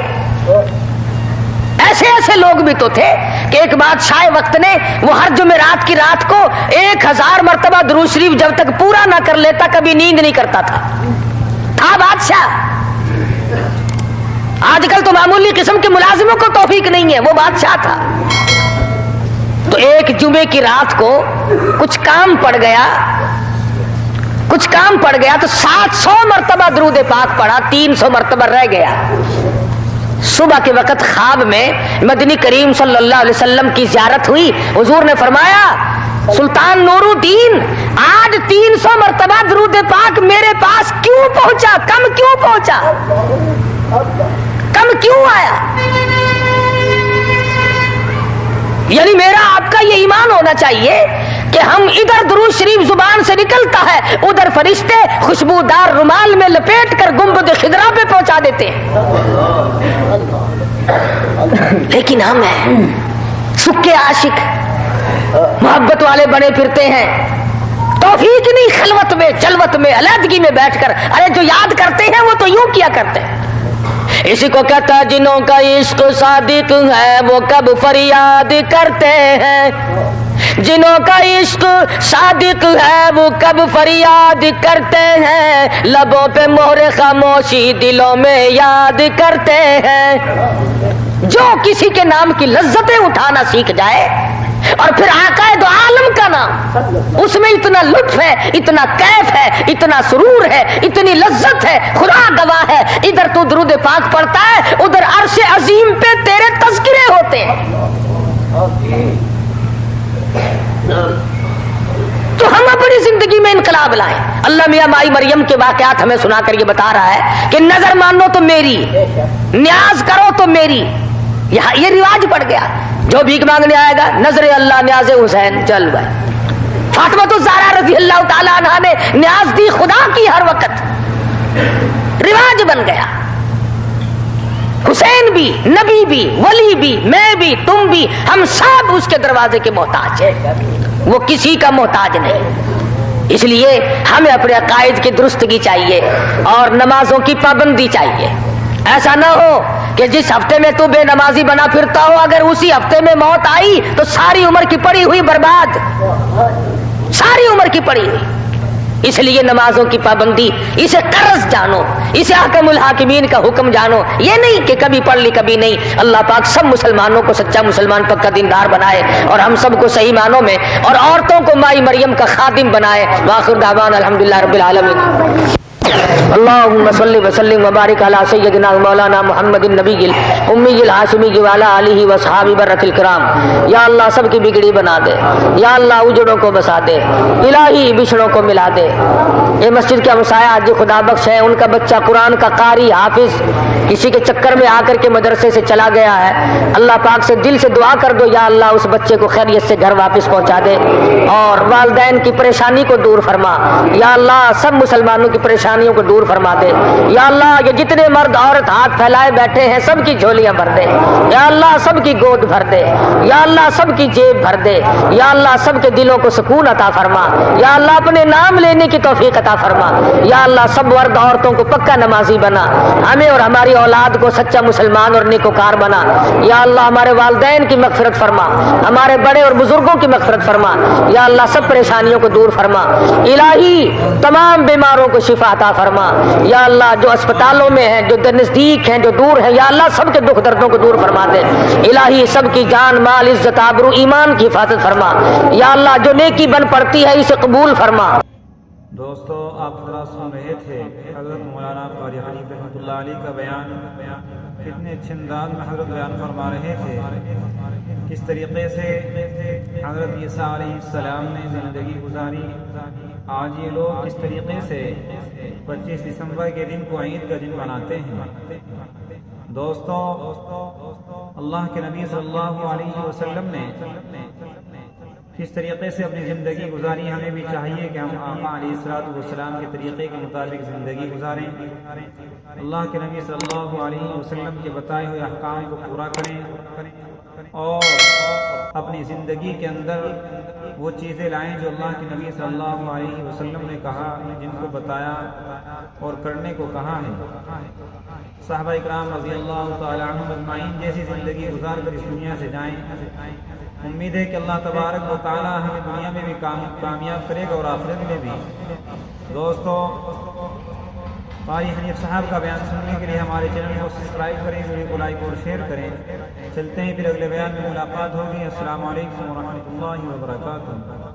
ایسے لوگ بھی تو تھے کہ ایک بادشاہ وقت نے وہ ہر جمعرات کی رات کو 1000 مرتبہ درود شریف جب تک پورا نہ کر لیتا کبھی نیند نہیں کرتا تھا بادشاہ۔ آج کل تو معمولی قسم کے ملازموں کو توفیق نہیں ہے، وہ بادشاہ تھا۔ تو ایک جمعے کی رات کو کچھ کام پڑ گیا تو 700 مرتبہ درود پاک پڑھا، 300 مرتبہ رہ گیا۔ صبح کے وقت خواب میں مدنی کریم صلی اللہ علیہ وسلم کی زیارت ہوئی، حضور نے فرمایا سلطان نور الدین آج 300 مرتبہ درود پاک میرے پاس کیوں پہنچا، کم کیوں پہنچا، کم کیوں آیا؟ یعنی میرا آپ کا یہ ایمان ہونا چاہیے کہ ہم ادھر درود شریف زبان سے نکلتا ہے، ادھر فرشتے خوشبودار رومال میں لپیٹ کر گنبد خضرا پہ پہنچا دیتے ہیں، لیکن ہم ہیں سکے عاشق، محبت والے بنے پھرتے ہیں، توفیق نہیں، خلوت میں، جلوت میں، علیحدگی میں بیٹھ کر ارے جو یاد کرتے ہیں وہ تو یوں کیا کرتے ہیں۔ اسی کو کہتا ہے جنہوں کا عشق صادق ہے وہ کب فریاد کرتے ہیں، جنہوں کا عشق صادق ہے وہ کب فریاد کرتے ہیں، لبوں پہ مہر خاموشی دلوں میں یاد کرتے ہیں۔ جو کسی کے نام کی لذتیں اٹھانا سیکھ جائے اور پھر آقا دو عالم کا نام، اس میں اتنا لطف ہے، اتنا کیف ہے، اتنا سرور ہے، اتنی لذت ہے، خدا گواہ ہے، ادھر تو درود پاک پڑھتا ہے ادھر عرش عظیم پہ تیرے تذکرے ہوتے ہیں۔ تو ہم اپنی زندگی میں انقلاب لائیں۔ اللہ میاں مائی مریم کے واقعات ہمیں سنا کر یہ بتا رہا ہے کہ نظر مانو تو میری، نیاز کرو تو میری۔ یہ رواج پڑ گیا، جو بھیک مانگنے آئے گا نظر اللہ نیاز حسین، چل بھائی فاطمہ الزہرا رضی اللہ تعالیٰ عنہا نے نیاز دی خدا کی ہر وقت، رواج بن گیا۔ حسین بھی، نبی بھی، ولی بھی، میں بھی، تم بھی، ہم سب اس کے دروازے کے محتاج ہیں، وہ کسی کا محتاج نہیں۔ اس لیے ہمیں اپنے عقائد کی درستگی چاہیے اور نمازوں کی پابندی چاہیے۔ ایسا نہ ہو کہ جس ہفتے میں تو بے نمازی بنا پھرتا ہو، اگر اسی ہفتے میں موت آئی تو ساری عمر کی پڑی ہوئی برباد، ساری عمر کی پڑی ہوئی۔ اس لیے نمازوں کی پابندی، اسے قرض جانو، اسے حکم الحاکمین کا حکم جانو، یہ نہیں کہ کبھی پڑھ لی کبھی نہیں۔ اللہ پاک سب مسلمانوں کو سچا مسلمان پکا دیندار بنائے اور ہم سب کو صحیح معنوں میں اور عورتوں کو مائی مریم کا خادم بنائے۔ وآخر دعوانا الحمدللہ رب العالمین۔ اللہم صلی وسلم وبارک علی سیدنا مولانا محمد النبی الامی الہاشمی وعلی آلہ واصحابہ برۃ الکرام۔ یا اللہ سب کی بگڑی بنا دے، یا اللہ اجڑوں کو بسا دے، الہی بچھڑوں کو ملا دے۔ یہ مسجد کے ہمسایہ جو خدا بخش ہے، ان کا بچہ قرآن کا قاری حافظ کسی کے چکر میں آ کر کے مدرسے سے چلا گیا ہے، اللہ پاک سے دل سے دعا کر دو یا اللہ اس بچے کو خیریت سے گھر واپس پہنچا دے اور والدین کی پریشانی کو دور فرما۔ یا اللہ سب مسلمانوں کی پریشانیوں کو دور فرما دے۔ یا اللہ یہ جتنے مرد عورت ہاتھ پھیلائے بیٹھے ہیں سب کی جھولیاں بھر دے۔ یا اللہ سب کی گود بھر دے۔ یا اللہ سب کی جیب بھر دے۔ یا اللہ سب کے دلوں کو سکون عطا فرما۔ یا اللہ اپنے نام لینے کی توفیق عطا فرما۔ یا اللہ سب مرد عورتوں کو پکا نمازی بنا، ہمیں اور ہماری اولاد کو سچا مسلمان اور نیکوکار بنا۔ یا اللہ ہمارے والدین کی مغفرت فرما، ہمارے بڑے اور بزرگوں کی مغفرت فرما۔ یا اللہ سب پریشانیوں کو دور فرما۔ الہی تمام بیماروں کو شفا عطا فرما۔ یا اللہ جو اسپتالوں میں ہیں، جو نزدیک ہیں، جو دور ہیں، یا اللہ سب کے دکھ دردوں کو دور فرما دے۔ الہی سب کی جان مال عزت آبرو ایمان کی حفاظت فرما۔ یا اللہ جو نیکی بن پڑتی ہے اسے قبول فرما۔ دوستو آپ حضرات سن رہے تھے حضرت مولانا قاری حنیف رحمۃ اللہ علیہ کا بیان، کتنے اچھے انداز میں حضرت بیان فرما رہے تھے، کس طریقے سے حضرت عیسیٰ علیہ السلام نے زندگی گزاری، آج یہ لوگ کس طریقے سے 25 دسمبر کے دن کو عید کا دن مناتے ہیں۔ دوستو اللہ کے نبی صلی اللہ علیہ وسلم نے کس طریقے سے اپنی زندگی گزاری، ہمیں بھی چاہیے کہ ہم آقا علیہ السلام کے طریقے کے مطابق زندگی گزاریں، اللہ کے نبی صلی اللہ علیہ وسلم کے بتائے ہوئے احکام کو پورا کریں اور اپنی زندگی کے اندر وہ چیزیں لائیں جو اللہ کے نبی صلی اللہ علیہ وسلم نے کہا، جن کو بتایا اور کرنے کو کہا ہے۔ صحابہ اکرام رضی اللہ تعالی عنہم اجمعین جیسی زندگی گزار کر اس دنیا سے جائیں۔ امید ہے کہ اللہ تبارک و تعالی ہمیں دنیا میں بھی کامیاب کرے گا اور آخرت میں بھی۔ دوستو قاری حنیف صاحب کا بیان سننے کے لیے ہمارے چینل کو سبسکرائب کریں، ویڈیو کو لائک اور شیئر کریں۔ چلتے ہیں پھر اگلے بیان میں ملاقات ہوگی۔ السلام علیکم ورحمۃ اللہ وبرکاتہ۔